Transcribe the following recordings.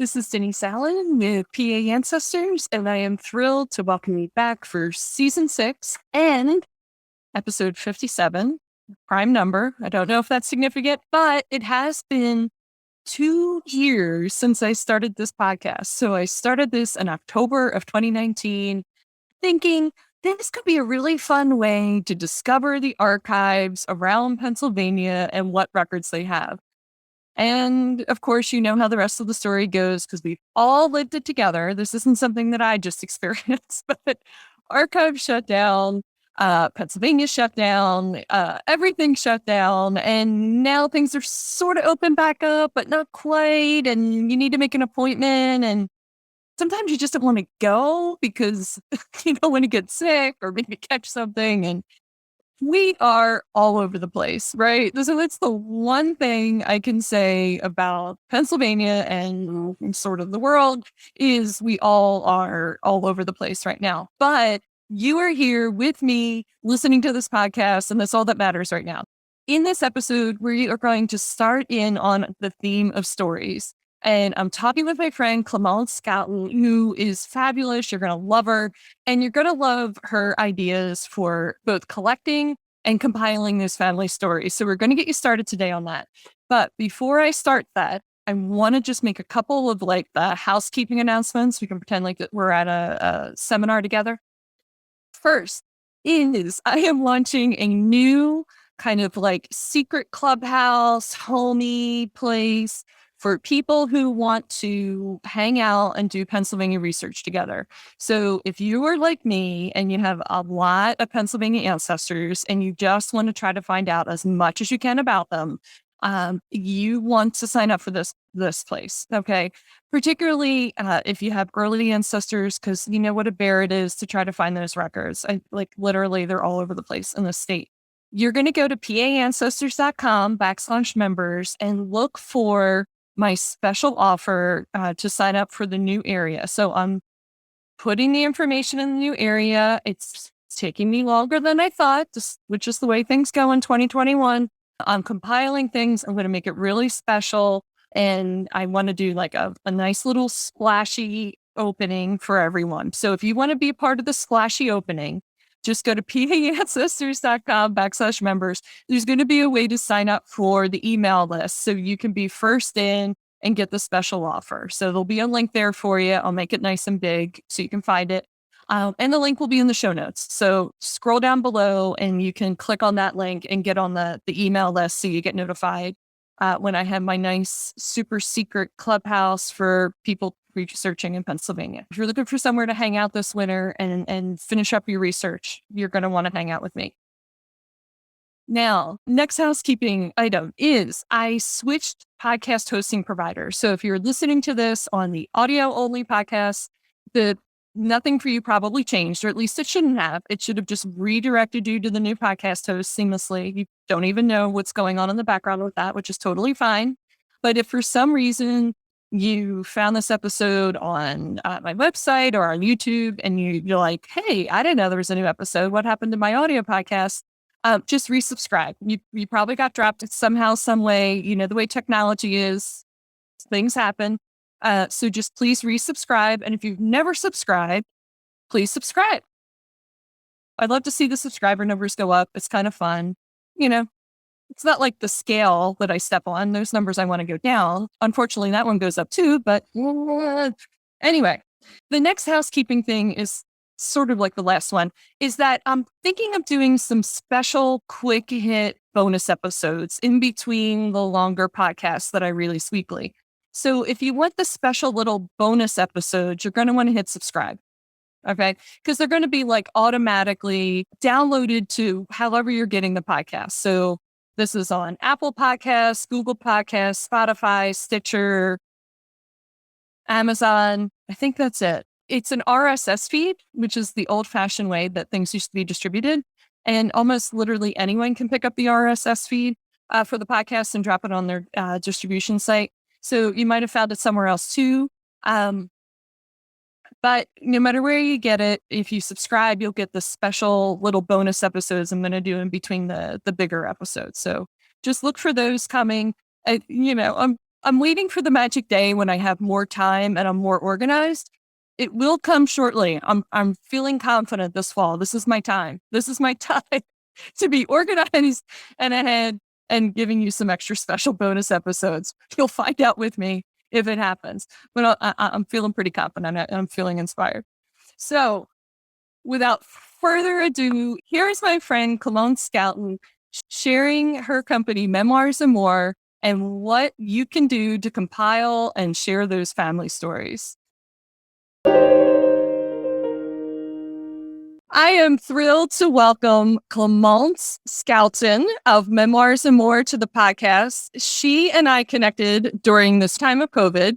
This is Denise Allen with PA Ancestors, and I am thrilled to welcome you back for season 6 and episode 57, prime number. I don't know if that's significant, but it has been 2 years since I started this podcast. So I started this in October of 2019, thinking this could be a really fun way to discover the archives around Pennsylvania and what records they have. And of course, you know how the rest of the story goes because we've all lived it together. This isn't something that I just experienced, but archives shut down, Pennsylvania shut down, everything shut down. And now things are sort of open back up, but not quite. And you need to make an appointment. And sometimes you just don't want to go because you don't want to get sick or maybe catch something. And we are all over the place, right? So that's the one thing I can say about Pennsylvania and sort of the world is we all are all over the place right now. But you are here with me listening to this podcast, and that's all that matters right now. In this episode, we are going to start in on the theme of stories. And I'm talking with my friend Clémence Scouten, who is fabulous. You're going to love her. And you're going to love her ideas for both collecting and compiling these family stories. So we're going to get you started today on that. But before I start that, I want to just make a couple of like the housekeeping announcements. We can pretend like that we're at a seminar together. First is I am launching a new kind of like secret clubhouse, homey place for people who want to hang out and do Pennsylvania research together. So if you are like me and you have a lot of Pennsylvania ancestors and you just want to try to find out as much as you can about them, you want to sign up for this place. Okay. Particularly if you have early ancestors, because you know what a bear it is to try to find those records. Like literally they're all over the place in the state. You're going to go to paancestors.com/members and look for my special offer to sign up for the new area. So I'm putting the information in the new area. It's taking me longer than I thought, which is the way things go in 2021. I'm compiling things. I'm going to make it really special. And I want to do like a nice little splashy opening for everyone. So if you want to be a part of the splashy opening, just go to paancestors.com/members. There's going to be a way to sign up for the email list so you can be first in and get the special offer. So there'll be a link there for you. I'll make it nice and big so you can find it. And the link will be in the show notes. So scroll down below and you can click on that link and get on the email list so you get notified when I have my nice super secret clubhouse for people researching in Pennsylvania. If you're looking for somewhere to hang out this winter and finish up your research, you're going to want to hang out with me. Now, next housekeeping item is I switched podcast hosting providers. So if you're listening to this on the audio only podcast, nothing for you probably changed, or at least it shouldn't have. It should have just redirected you to the new podcast host seamlessly. You don't even know what's going on in the background with that, which is totally fine. But if for some reason you found this episode on my website or on YouTube and you're like, hey, I didn't know there was a new episode. What happened to my audio podcast? Just resubscribe. You probably got dropped somehow, some way. You know, the way technology is, things happen. So just please resubscribe. And if you've never subscribed, please subscribe. I'd love to see the subscriber numbers go up. It's kind of fun. You know, it's not like the scale that I step on. Those numbers I want to go down. Unfortunately, that one goes up too. But anyway, the next housekeeping thing is sort of like the last one, is that I'm thinking of doing some special quick hit bonus episodes in between the longer podcasts that I release weekly. So if you want the special little bonus episodes, you're going to want to hit subscribe. Okay. Because they're going to be like automatically downloaded to however you're getting the podcast. So this is on Apple Podcasts, Google Podcasts, Spotify, Stitcher, Amazon. I think that's it. It's an RSS feed, which is the old fashioned way that things used to be distributed. And almost literally anyone can pick up the RSS feed for the podcast and drop it on their distribution site. So you might have found it somewhere else too. But no matter where you get it, if you subscribe, you'll get the special little bonus episodes I'm going to do in between the bigger episodes. So just look for those coming. I'm I'm waiting for the magic day when I have more time and I'm more organized. It will come shortly. I'm feeling confident this fall. This is my time. This is my time to be organized and ahead and giving you some extra special bonus episodes. You'll find out with me if it happens. But I'm feeling pretty confident. I'm feeling inspired. So without further ado, here's my friend Clémence Scouten sharing her company, Memoirs and More, and what you can do to compile and share those family stories. I am thrilled to welcome Clémence Scouten of Memoirs and More to the podcast. She and I connected during this time of COVID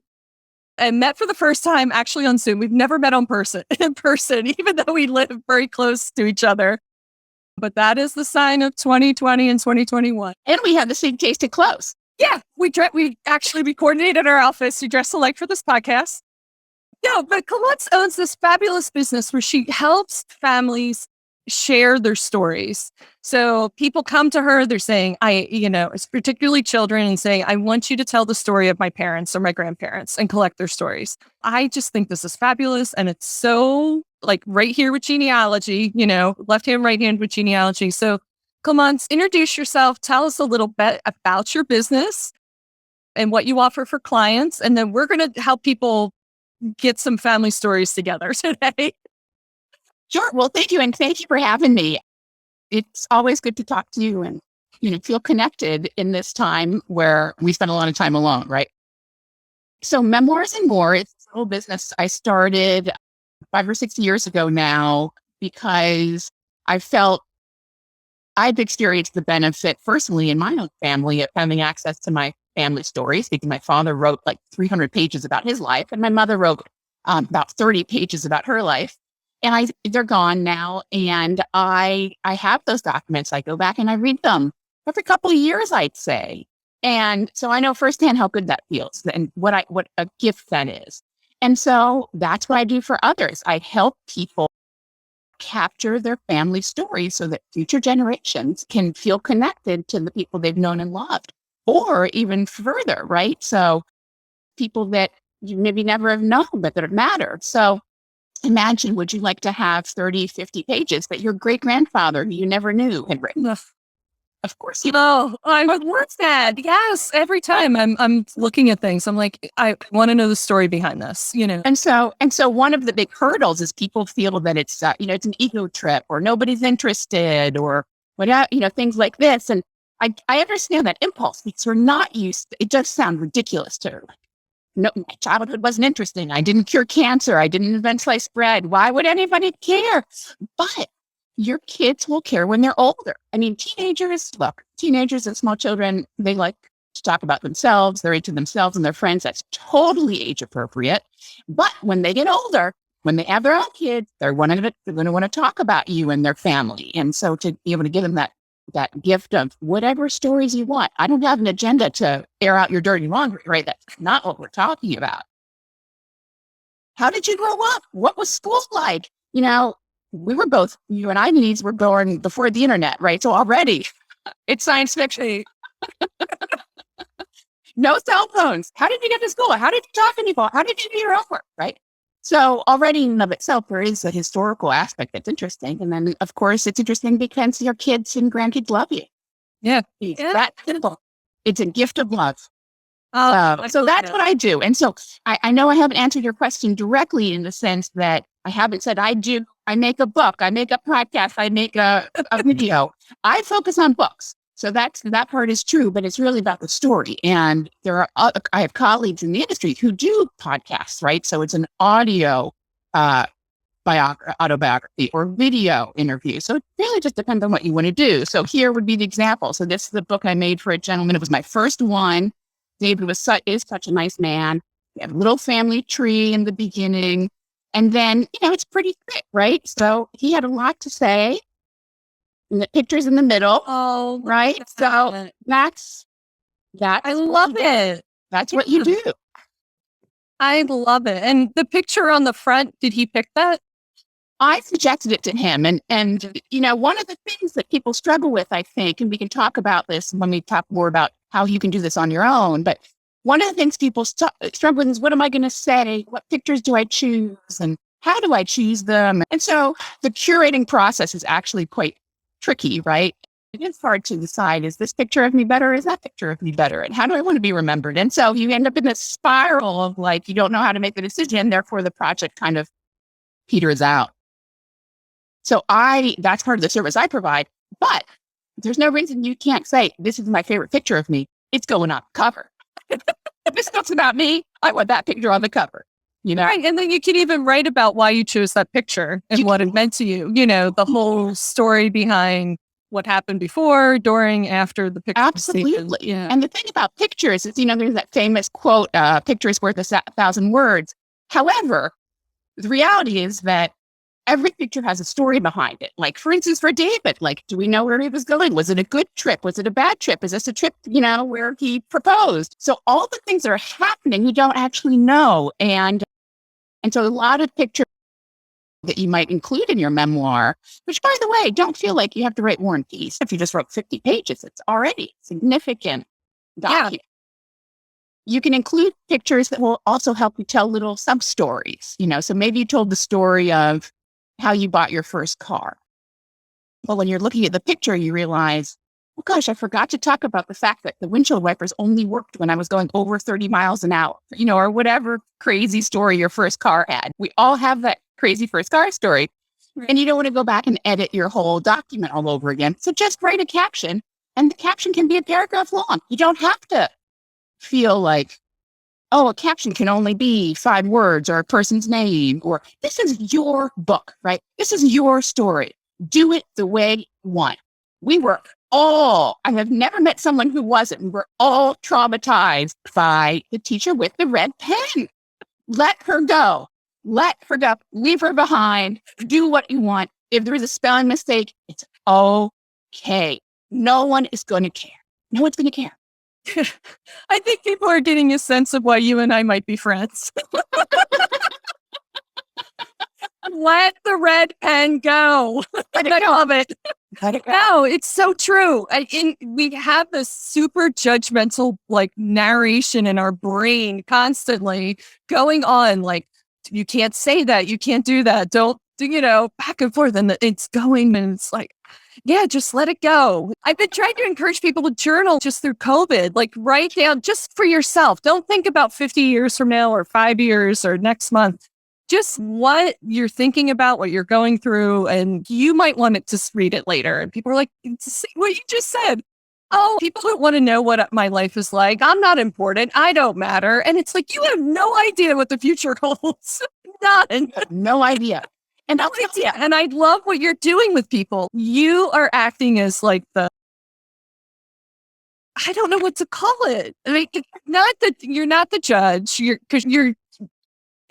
and met for the first time actually on Zoom. We've never met in person, even though we live very close to each other. But that is the sign of 2020 and 2021. And we have the same taste in clothes. Yeah, we coordinated our outfits. We dressed alike for this podcast. Yeah, but Clémence owns this fabulous business where she helps families share their stories. So people come to her, they're saying, it's particularly children, and saying, I want you to tell the story of my parents or my grandparents and collect their stories. I just think this is fabulous. And it's so like right here with genealogy, left hand, right hand with genealogy. So Clémence, introduce yourself. Tell us a little bit about your business and what you offer for clients. And then we're going to help people get some family stories together today. Sure. Well, thank you. And thank you for having me. It's always good to talk to you and, feel connected in this time where we spend a lot of time alone, right? So Memoirs and More, it's a little business I started 5 or 6 years ago now because I felt I've experienced the benefit personally in my own family of having access to my family stories because my father wrote like 300 pages about his life and my mother wrote about 30 pages about her life. And they're gone now. And I have those documents. I go back and I read them every couple of years, I'd say. And so I know firsthand how good that feels and what a gift that is. And so that's what I do for others. I help people capture their family stories so that future generations can feel connected to the people they've known and loved, or even further, right? So people that you maybe never have known, but that matter. So imagine, would you like to have 30, 50 pages that your great-grandfather you never knew had written? Of course. I would love that. Yes. Every time I'm looking at things, I'm like, I want to know the story behind this, And so one of the big hurdles is people feel that it's, it's an ego trip or nobody's interested or whatever, things like this. And I understand that impulse because we're not used, it does sound ridiculous to her. No, my childhood wasn't interesting. I didn't cure cancer. I didn't invent sliced bread. Why would anybody care? But your kids will care when they're older. I mean, teenagers and small children, they like to talk about themselves. They're into themselves and their friends. That's totally age appropriate. But when they get older, when they have their own kids, they're going to want to talk about you and their family. And so to be able to give them that gift of whatever stories you want. I don't have an agenda to air out your dirty laundry, right? That's not what we're talking about. How did you grow up? What was school like? We were both, you and I, Denise, were born before the internet, right? So already it's science fiction. No cell phones. How did you get to school? How did you talk to people? How did you do your homework, right? So already in and of itself, there is a historical aspect that's interesting. And then, of course, it's interesting because your kids and grandkids love you. Yeah. It's that simple. It's a gift of love. So that's what I do. And so I know I haven't answered your question directly in the sense that I haven't said I make a book, I make a podcast, I make a video. I focus on books. So that part is true, but it's really about the story. And I have colleagues in the industry who do podcasts, right? So it's an audio autobiography or video interview. So it really just depends on what you want to do. So here would be the example. So this is the book I made for a gentleman. It was my first one. David is such a nice man. We have a little family tree in the beginning. And then, it's pretty thick, right? So he had a lot to say. And the picture's in the middle. Oh, right. So that's I love it. That's what you do. I love it. And the picture on the front, did he pick that? I suggested it to him. And one of the things that people struggle with, I think, and we can talk about this when we talk more about how you can do this on your own, but one of the things people struggle with is, what am I going to say? What pictures do I choose? And how do I choose them? And so the curating process is actually quite tricky, right? It is hard to decide, is this picture of me better? Or is that picture of me better? And how do I want to be remembered? And so you end up in this spiral of like, you don't know how to make the decision. Therefore, the project kind of peters out. So that's part of the service I provide. But there's no reason you can't say, this is my favorite picture of me. It's going on the cover. If this talks about me, I want that picture on the cover. Right. And then you can even write about why you chose that picture and what it meant to you. The whole story behind what happened before, during, after the picture. Absolutely. Yeah. And the thing about pictures is, there's that famous quote, picture is worth 1,000 words. However, the reality is that every picture has a story behind it. Like, for instance, for David, do we know where he was going? Was it a good trip? Was it a bad trip? Is this a trip, where he proposed? So all the things that are happening, you don't actually know. And so a lot of pictures that you might include in your memoir, which, by the way, don't feel like you have to write War and Peace. If you just wrote 50 pages, it's already significant document. You can include pictures that will also help you tell little sub-stories, so maybe you told the story of how you bought your first car. Well, when you're looking at the picture, you realize, oh gosh, I forgot to talk about the fact that the windshield wipers only worked when I was going over 30 miles an hour, or whatever crazy story your first car had. We all have that crazy first car story. Right. And you don't want to go back and edit your whole document all over again. So just write a caption, and the caption can be a paragraph long. You don't have to feel like, oh, a caption can only be 5 words or a person's name, or this is your book, right? This is your story. Do it the way you want. I have never met someone who wasn't. We're all traumatized by the teacher with the red pen. Let her go. Let her go. Leave her behind. Do what you want. If there is a spelling mistake, it's okay. No one is going to care. No one's going to care. I think people are getting a sense of why you and I might be friends. Let the red pen go. I love it. No, it's so true. We have this super judgmental narration in our brain constantly going on. You can't say that. You can't do that. Don't, back and forth. And it's going, and it's like, yeah, just let it go. I've been trying to encourage people to journal just through COVID, write down just for yourself. Don't think about 50 years from now or 5 years or next month. Just what you're thinking about, what you're going through, and you might want to just read it later. And people are like, what you just said. Oh, people don't want to know what my life is like. I'm not important. I don't matter. And it's like, you have no idea what the future holds. None. No idea. And I love what you're doing with people. You are acting as I don't know what to call it. I mean, you're not the judge. Because you're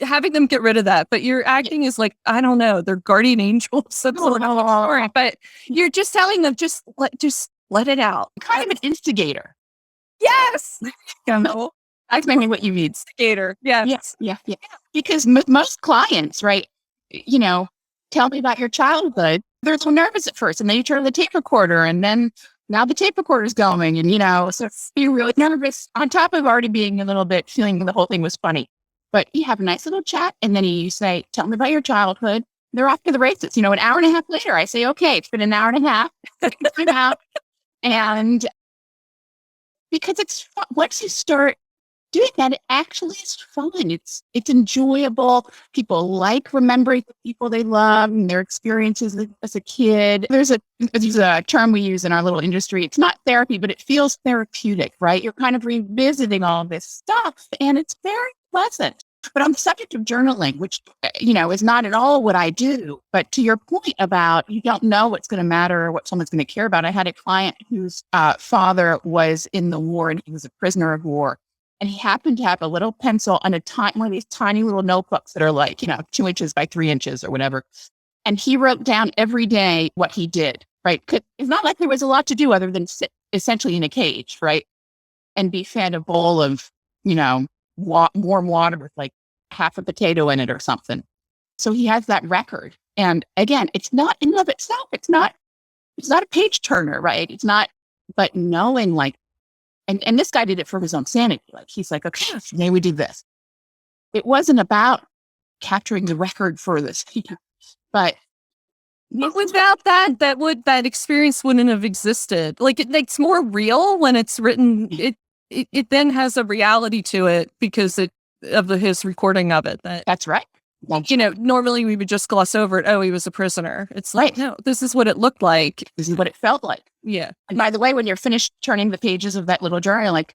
having them get rid of that, but you're acting as I don't know, they're guardian angels. But you're just telling them, just let it out. Kind of an instigator. Yes. That's maybe what you mean. Instigator. Yes. Yeah. Because most clients, right, tell me about your childhood. They're so nervous at first, and then you turn the tape recorder, and then now the tape recorder's going, and so you're really nervous on top of already being a little bit feeling the whole thing was funny. But you have a nice little chat, and then you say, tell me about your childhood. They're off to the races. An hour and a half later, I say, okay, it's been an hour and a half. I'm out. And because it's fun. Once you start doing that, it actually is fun. It's enjoyable. People like remembering the people they love and their experiences as a kid. There's a term we use in our little industry. It's not therapy, but it feels therapeutic, right? You're kind of revisiting all this stuff, and it's very pleasant. But on the subject of journaling, which, is not at all what I do, but to your point about you don't know what's going to matter or what someone's going to care about. I had a client whose father was in the war, and he was a prisoner of war. And he happened to have a little pencil and one of these tiny little notebooks that are 2 inches by 3 inches or whatever. And he wrote down every day what he did, right? It's not like there was a lot to do other than sit essentially in a cage, right? And be fed a bowl of, warm water with half a potato in it or something. So he has that record. And again, it's not in and of itself. It's not a page turner, right? It's not, but knowing And this guy did it for his own sanity. Like, he's like, okay, today we do this. It wasn't about capturing the record for this, but without that, that experience wouldn't have existed. Like it's more real when it's written. It then has a reality to it because his recording of it. That's right. Normally we would just gloss over it. Oh, he was a prisoner. It's like, no, this is what it looked like. This is what it felt like. Yeah. And by the way, when you're finished turning the pages of that little journal, you're like,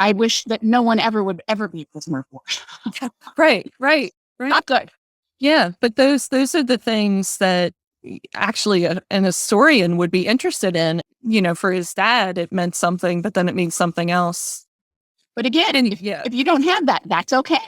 I wish that no one would ever be a prisoner for. Right. Not good. Yeah. But those are the things that actually an historian would be interested in. For his dad, it meant something, but then it means something else. But again, if you don't have that, that's okay.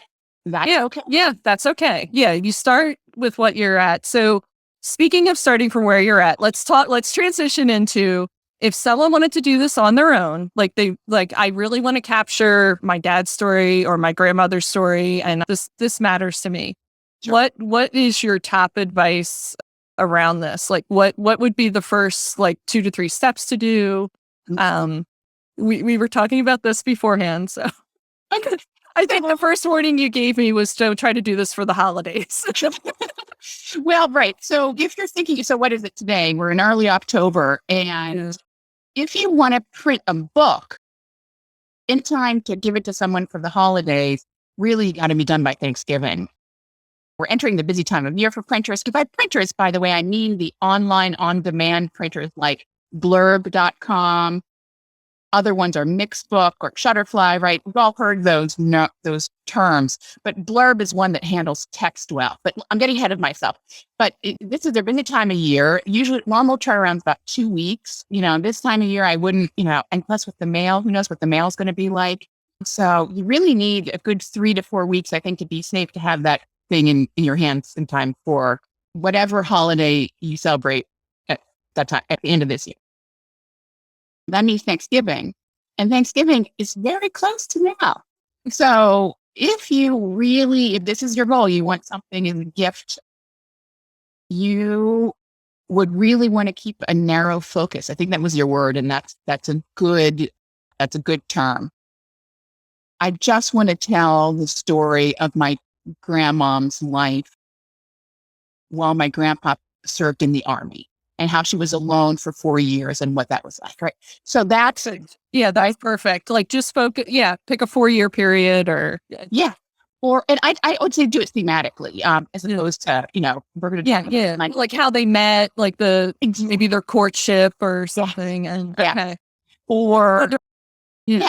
Okay. Yeah, that's okay. Yeah, you start with what you're at. So speaking of starting from where you're at, let's transition into if someone wanted to do this on their own, I really want to capture my dad's story or my grandmother's story, and this matters to me. Sure. What is your top advice around this? Like what would be the first 2 to 3 steps to do? We were talking about this beforehand, so I think the first warning you gave me was to try to do this for the holidays. Well, right. So if you're thinking, so what is it today? We're in early October. And if you want to print a book in time to give it to someone for the holidays, really got to be done by Thanksgiving. We're entering the busy time of year for printers. By printers, by the way, I mean the online on-demand printers like blurb.com. Other ones are Mixbook or Shutterfly, right? We've all heard those terms, but Blurb is one that handles text well. But I'm getting ahead of myself. But this is their busy time of year. Usually, normal turnaround is about 2 weeks. This time of year, I wouldn't, and plus with the mail, who knows what the mail is going to be like. So you really need a good 3 to 4 weeks, I think, to be safe to have that thing in your hands in time for whatever holiday you celebrate at that time, at the end of this year. That means Thanksgiving. And Thanksgiving is very close to now. So if this is your goal, you want something as a gift, you would really want to keep a narrow focus. I think that was your word. And that's a good term. I just want to tell the story of my grandmom's life while my grandpa served in the Army, and how she was alone for 4 years and what that was like, right? So that's perfect. Just focus. Yeah, pick a 4-year period or and I would say do it thematically, as opposed to we're going to like how they met, maybe their courtship or something, and exactly. Or and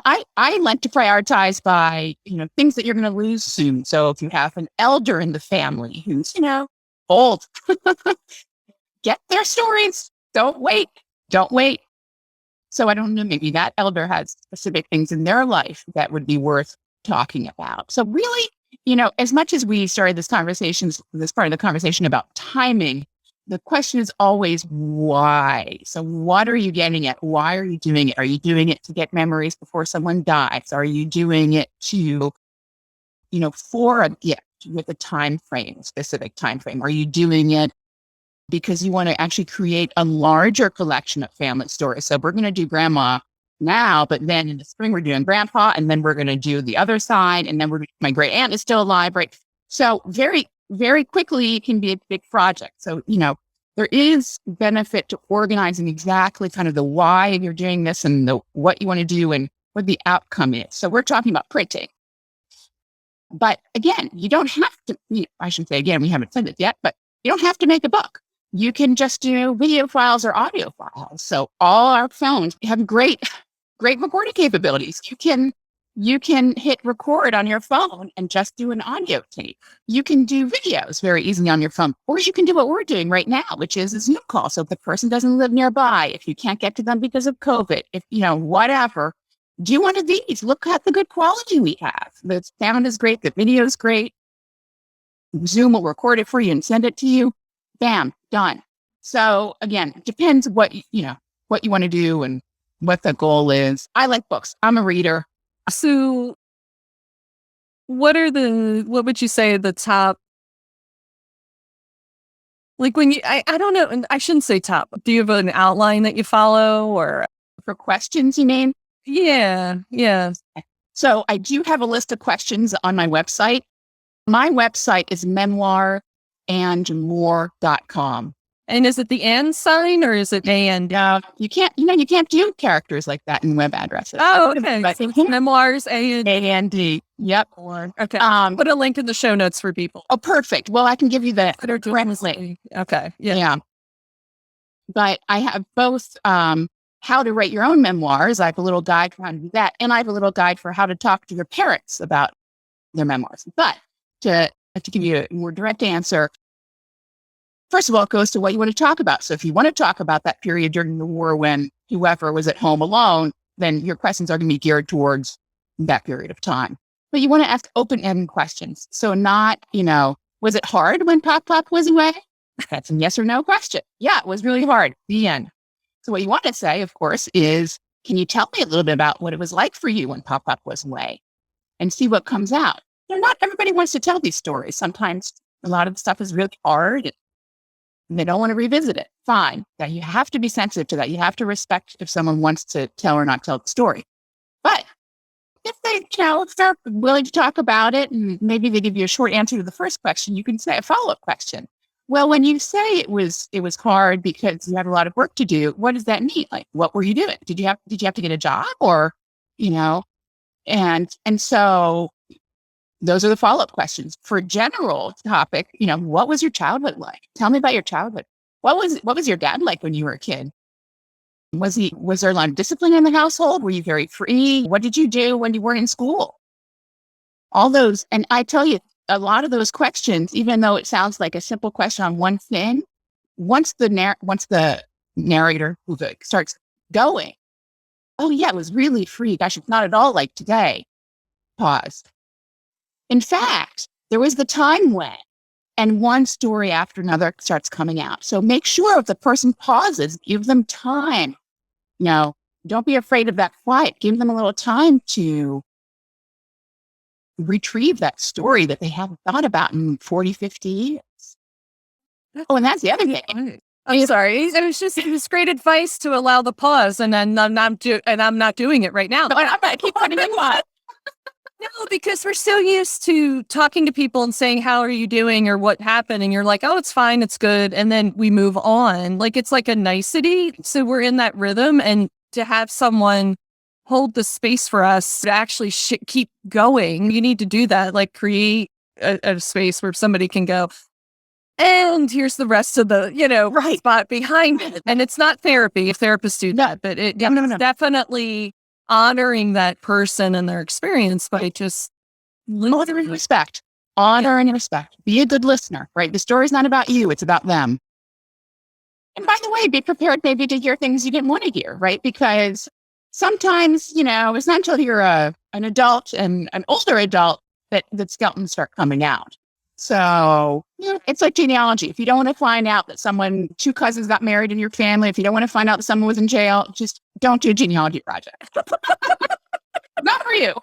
I like to prioritize by things that you're going to lose soon. So if you have an elder in the family who's old, get their stories. Don't wait. So I don't know, maybe that elder has specific things in their life that would be worth talking about. So really, as much as we started this part of the conversation about timing, the question is always why. So what are you getting at? Why are you doing it? Are you doing it to get memories before someone dies? Are you doing it to, for a gift with a specific time frame? Are you doing it because you want to actually create a larger collection of family stories? So we're going to do grandma now, but then in the spring we're doing grandpa, and then we're going to do the other side, and then my great aunt is still alive, right? So very, very quickly it can be a big project. So, there is benefit to organizing exactly kind of the why you're doing this and what you want to do and what the outcome is. So we're talking about printing. But again, you don't have to, I shouldn't say again, we haven't said it yet, but you don't have to make a book. You can just do video files or audio files. So all our phones have great recording capabilities. You can hit record on your phone and just do an audio tape. You can do videos very easily on your phone, or you can do what we're doing right now, which is a Zoom call. So if the person doesn't live nearby, if you can't get to them because of COVID, if whatever, do one of these. Look at the good quality we have. The sound is great. The video is great. Zoom will record it for you and send it to you. Bam, done. So again, it depends what you want to do and what the goal is. I like books. I'm a reader. So what would you say the top Like when I don't know, and I shouldn't say top. Do you have an outline that you follow or? For questions, you mean? Yeah. Yeah. So I do have a list of questions on my website. My website is memoirandmore.com. And is it the and sign or is it and? You can't do characters like that in web addresses. Oh, okay. But So it's memoirs and. A-N-D. Yep. Okay. Put a link in the show notes for people. Oh, perfect. Well, I can give you the direct link. Okay. Yeah. Yeah. But I have both how to write your own memoirs. I have a little guide for how to do that. And I have a little guide for how to talk to your parents about their memoirs. But to give you a more direct answer, first of all, it goes to what you want to talk about. So if you want to talk about that period during the war when whoever was at home alone, then your questions are going to be geared towards that period of time. But you want to ask open-ended questions. So not, was it hard when Pop was away? That's a yes or no question. Yeah, it was really hard. The end. So what you want to say, of course, is, can you tell me a little bit about what it was like for you when Pop was away? And see what comes out. Not everybody wants to tell these stories. Sometimes a lot of the stuff is really hard and they don't want to revisit it. Fine. That you have to be sensitive to that. You have to respect if someone wants to tell or not tell the story. But if they're willing to talk about it and maybe they give you a short answer to the first question, you can say a follow-up question. Well, when you say it was hard because you had a lot of work to do, what does that mean? Like, what were you doing? Did you have to get a job or, and so those are the follow-up questions. For general topic, what was your childhood like? Tell me about your childhood. What was your dad like when you were a kid? Was there a lot of discipline in the household? Were you very free? What did you do when you weren't in school? All those, and I tell you, a lot of those questions, even though it sounds like a simple question on one thing, once the narrator starts going, oh yeah, it was really free. Gosh, it's not at all like today. Pause. In fact, there was the time when, and one story after another starts coming out. So make sure if the person pauses, give them time. Don't be afraid of that quiet. Give them a little time to retrieve that story that they haven't thought about in 40, 50 years. Oh, and that's the other thing. I'm sorry. It was great advice to allow the pause, and I'm not doing it right now. No, I'm not keep putting in pause. No, because we're so used to talking to people and saying, how are you doing or what happened? And you're like, oh, it's fine. It's good. And then we move on. Like, it's like a nicety. So we're in that rhythm, and to have someone hold the space for us to actually keep going, you need to do that. Like, create a space where somebody can go, and here's the rest of the, right spot behind it. And it's not therapy if therapists do that, but it's definitely honoring that person and their experience by just honor and respect. Honor and respect. Be a good listener, right? The story's not about you, it's about them. And by the way, be prepared maybe to hear things you didn't want to hear, right? Because sometimes, it's not until you're an adult and an older adult that skeletons start coming out. So, it's like genealogy. If you don't want to find out that two cousins got married in your family, if you don't want to find out that someone was in jail, just don't do a genealogy project. Not for you.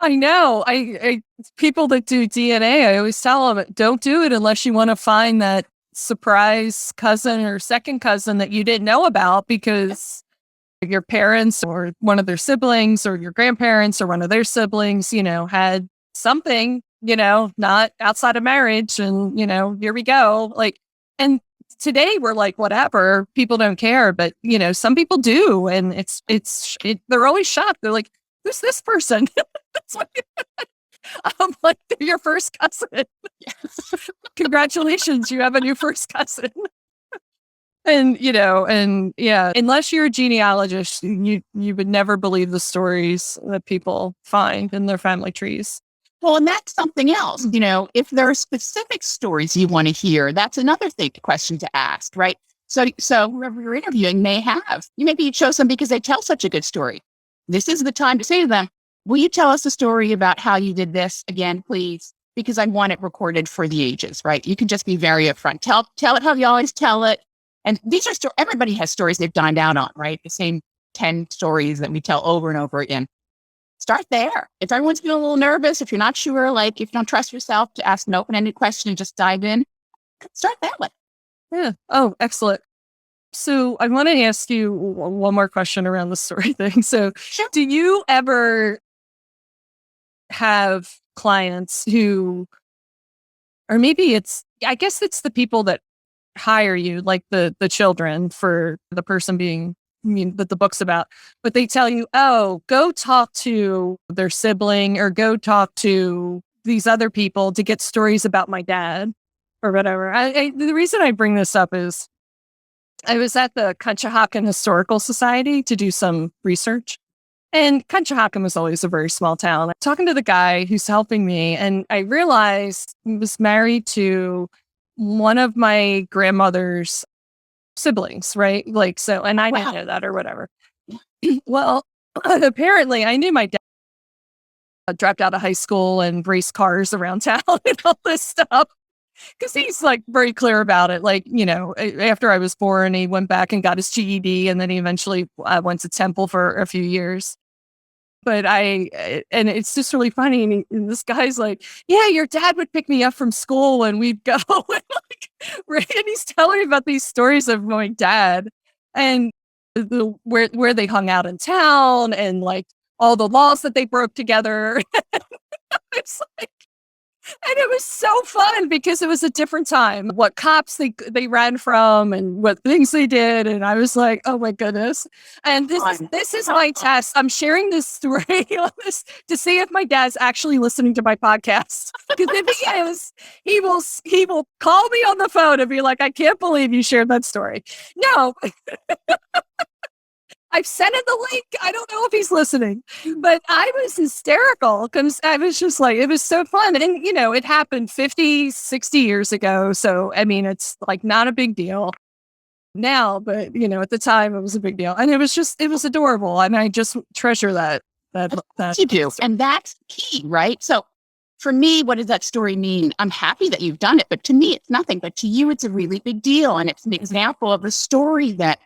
I know. I people that do DNA, I always tell them, don't do it unless you want to find that surprise cousin or second cousin that you didn't know about because your parents or one of their siblings or your grandparents or one of their siblings, had something, not outside of marriage. And, here we go. Like, and today we're like, whatever, people don't care. But, some people do. And they're always shocked. They're like, who's this person? I'm like, they're your first cousin. Congratulations, you have a new first cousin. And, unless you're a genealogist, you would never believe the stories that people find in their family trees. Well, and that's something else. If there are specific stories you want to hear, that's another question to ask, right? So whoever you're interviewing maybe you chose them because they tell such a good story. This is the time to say to them, will you tell us a story about how you did this again, please? Because I want it recorded for the ages, right? You can just be very upfront. Tell it how you always tell it. And these are everybody has stories they've dined out on, right? The same 10 stories that we tell over and over again. Start there. If everyone's feeling a little nervous, if you're not sure, like if you don't trust yourself to ask an open-ended question and just dive in, start that way. Yeah. Oh, excellent. So I want to ask you one more question around the story thing. So Sure. do you ever have clients who, or maybe I guess it's the people that hire you, like the children for the person being, that the book's about, but they tell you, oh, go talk to their sibling or go talk to these other people to get stories about my dad or whatever. The reason I bring this up is I was at the Conshohocken Historical Society to do some research. And Conshohocken was always a very small town. Talking to the guy who's helping me, and I realized he was married to one of my grandmother's siblings, right? Like, so, and I didn't know that or whatever. Well, apparently I knew my dad dropped out of high school and raced cars around town and all this stuff. Because he's like very clear about it. Like, after I was born, he went back and got his GED, and then he eventually went to Temple for a few years. But and it's just really funny. And this guy's like, yeah, your dad would pick me up from school and we'd go. And, right? And he's telling me about these stories of my dad and where they hung out in town and like all the laws that they broke together. It's like, and it was so fun because it was a different time. What cops they ran from and what things they did, and I was like, "Oh my goodness!" And this is my test. I'm sharing this story on this to see if my dad's actually listening to my podcast. Because if he is, he will call me on the phone and be like, "I can't believe you shared that story." No, I've sent him the link. I don't know if he's listening, but I was hysterical because I was just like, it was so fun. And, it happened 50, 60 years ago. So, I mean, it's like not a big deal now, but, at the time it was a big deal. And it was adorable. And I just treasure that. That You do. And that's key, right? So for me, what does that story mean? I'm happy that you've done it, but to me, it's nothing. But to you, it's a really big deal. And it's an example of a story that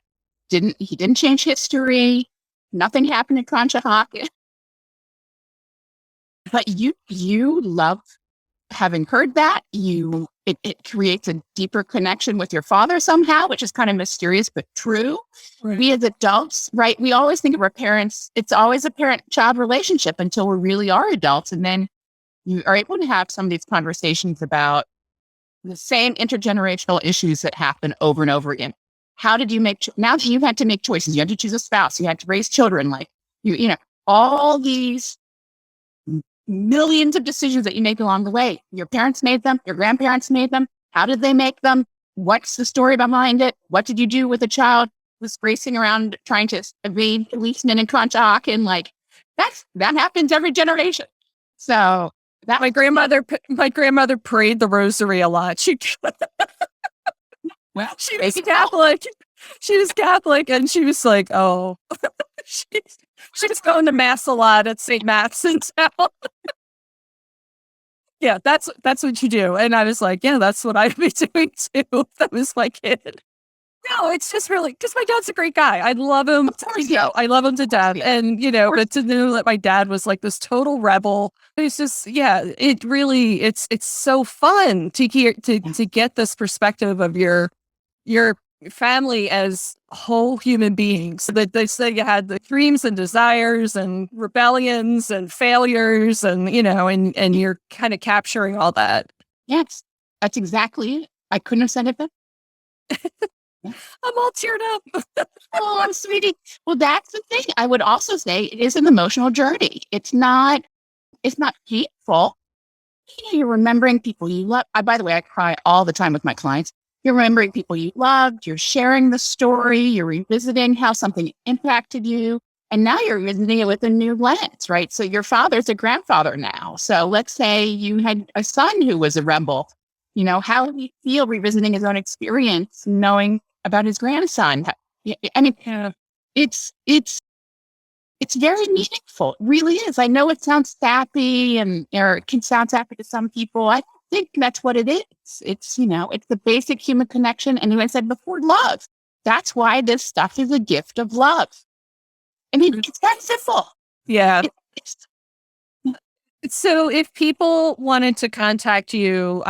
he didn't change history. Nothing happened in Conshohocken. But you love having heard that. It creates a deeper connection with your father somehow, which is kind of mysterious but true. Right. We as adults, right? We always think of our parents. It's always a parent-child relationship until we really are adults, and then you are able to have some of these conversations about the same intergenerational issues that happen over and over again. How did you now that you've had to make choices, you had to choose a spouse, you had to raise children, like all these millions of decisions that you make along the way. Your parents made them, your grandparents made them. How did they make them? What's the story behind it? What did you do with a child who was racing around trying to evade policemen in Conshohocken? Like that happens every generation. So that my grandmother prayed the rosary a lot. She was Catholic. She was Catholic, and she was like, oh, she was going to mass a lot at St. Matt's in town. Yeah, that's what you do. And I was like, yeah, that's what I'd be doing too if that was my kid. No, it's just really because my dad's a great guy. I love him. I love him to death. And but to know that my dad was like this total rebel, it's just it really it's so fun to hear to get this perspective of your family as whole human beings. That they say you had the dreams and desires and rebellions and failures and and you're kind of capturing all that. Yes, that's exactly it. I couldn't have said it better. I'm all teared up. Oh, sweetie. Well, that's the thing. I would also say it is an emotional journey. It's not painful. You're remembering people you love. By the way, I cry all the time with my clients. You're remembering people you loved. You're sharing the story. You're revisiting how something impacted you. And now you're revisiting it with a new lens, right? So your father's a grandfather now. So let's say you had a son who was a rebel. How would he feel revisiting his own experience, knowing about his grandson? I mean, it's very meaningful. It really is. I know it sounds sappy or it can sound sappy to some people. I don't think that's what it is. It's the basic human connection. And as I said before, love. That's why this stuff is a gift of love. I mean, it's that simple. Yeah. So if people wanted to contact you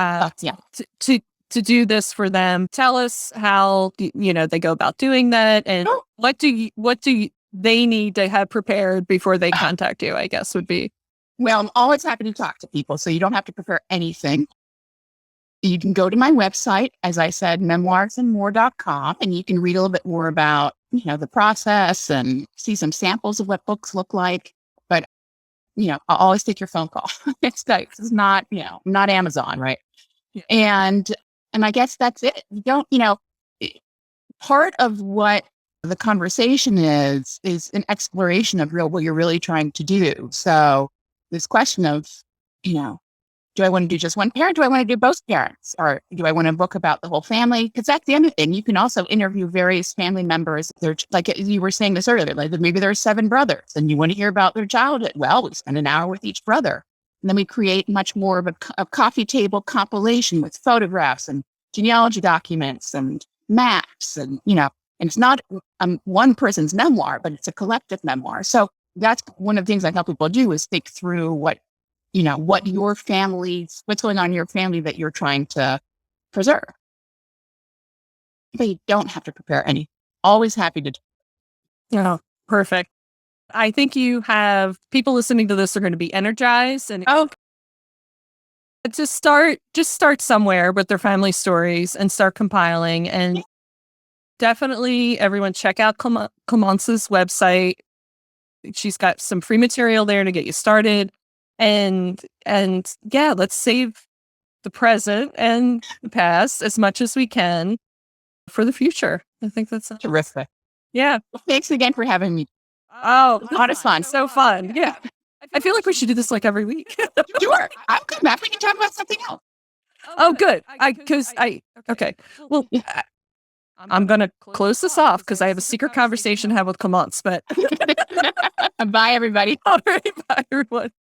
to to do this for them. Tell us how they go about doing that, and what they need to have prepared before they contact you, I guess would be. Well, I'm always happy to talk to people, so you don't have to prepare anything. You can go to my website, as I said, memoirsandmore.com, and you can read a little bit more about, the process and see some samples of what books look like. But, I'll always take your phone call. It's not, not Amazon, right? Yeah. And I guess that's it. You don't, part of what the conversation is an exploration of what you're really trying to do. So this question of, do I want to do just one parent? Do I want to do both parents? Or do I want to book about the whole family? Because that's the other thing. You can also interview various family members. They're like you were saying this earlier, like maybe there are 7 brothers and you want to hear about their childhood. Well, we spend an hour with each brother. And then we create much more of a coffee table compilation with photographs and genealogy documents and maps. And, and it's not one person's memoir, but it's a collective memoir. So that's one of the things I help people do is think through what your family's, what's going on in your family that you're trying to preserve. But you don't have to prepare any. Always happy to. Oh, perfect. I think you have people listening to this are going to be energized and just start somewhere with their family stories and start compiling. And definitely everyone check out Clémence's website. She's got some free material there to get you started. And yeah, let's save the present and the past as much as we can for the future. I think that's terrific. Yeah. Well, thanks again for having me. Oh, a lot of fun. So fun. Yeah. I feel like we should do this like every week. Sure. I'll come back. We can talk about something else. Oh, good. Okay. Well, I'm going to close this off because I have a secret conversation to have with Clémence, but bye, everybody. All right. Bye, everyone.